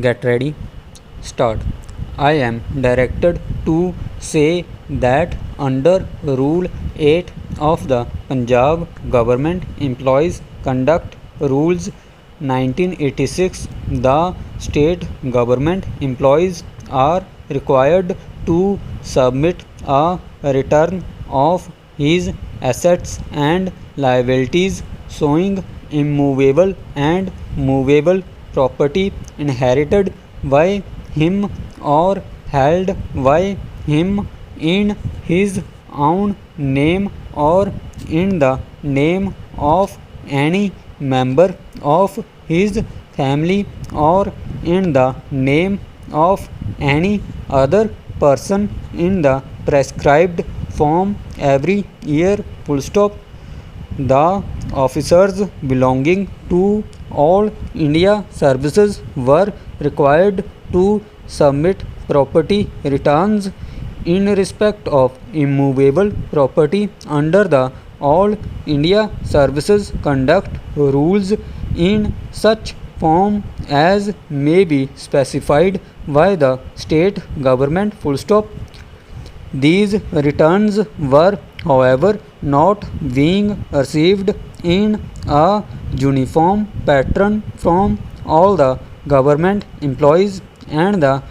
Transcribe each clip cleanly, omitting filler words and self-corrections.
Get ready. Start. I am directed to say that under Rule 8 of the Punjab Government Employees Conduct Rules 1986, the state government employees are required to submit a return of his assets and liabilities showing immovable and movable property inherited by him or held by him in his own name or in the name of any member of his family or in the name of any other person in the prescribed form every year. Full stop. The officers belonging to All India Services were required to submit property returns in respect of immovable property under the All India Services Conduct Rules in such form as may be specified by the state government. Full stop. These returns were, however, not being received in a uniform pattern from all the government employees, and the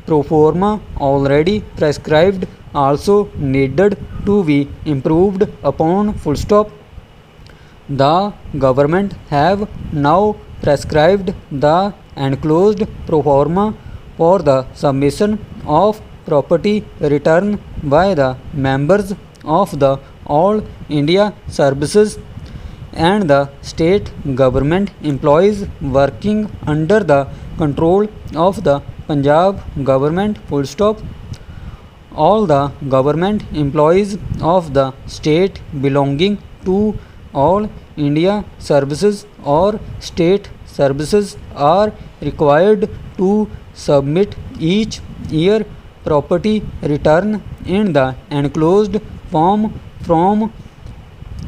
pro forma already prescribed also needed to be improved upon. Full stop. The government have now prescribed the enclosed pro forma for the submission of property return by the members of the All India Services and the state government employees working under the control of the Punjab government. Full stop. All the government employees of the state belonging to All India Services or state services are required to submit each year property return in the enclosed form from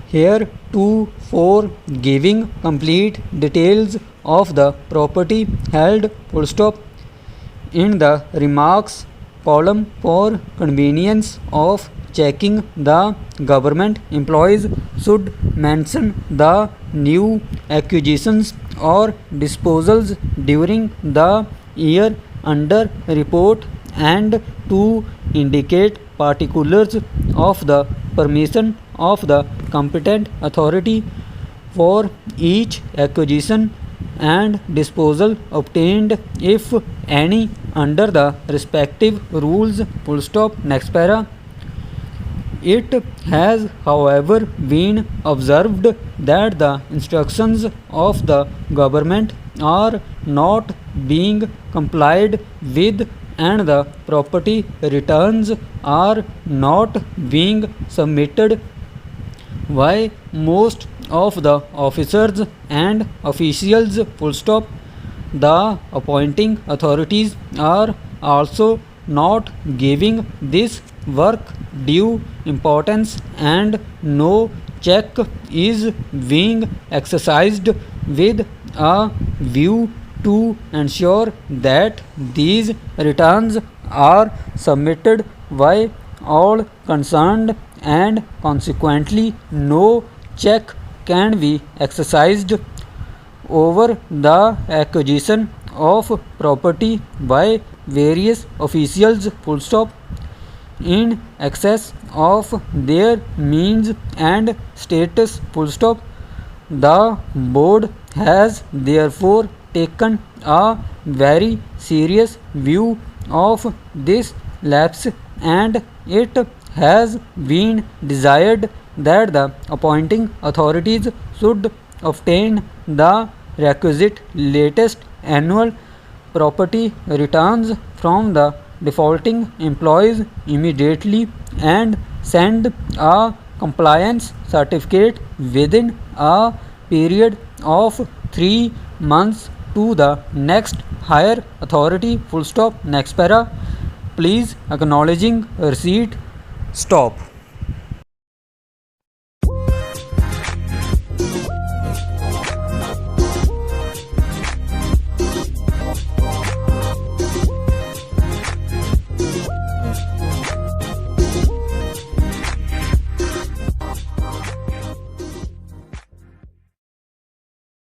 here to for giving complete details of the property held. Full stop. In the remarks column for convenience of checking, the government employees should mention the new acquisitions or disposals during the year under report and to indicate particulars of the permission of the competent authority for each acquisition and disposal obtained, if any, under the respective rules. Full stop. Next para. It has, however, been observed that the instructions of the government are not being complied with and the property returns are not being submitted by most of the officers and officials. Full stop. The appointing authorities are also not giving this work due importance and no check is being exercised with a view to ensure that these returns are submitted by all concerned, and consequently no check can be exercised over the acquisition of property by various officials. Full stop. In excess of their means and status. Full stop. The board has therefore taken a very serious view of this lapse, and it has been desired that the appointing authorities should obtain the requisite latest annual property returns from the defaulting employees immediately and send a compliance certificate within a period of 3 months to the next higher authority. Full stop. Next para. Please acknowledging receipt. Stop.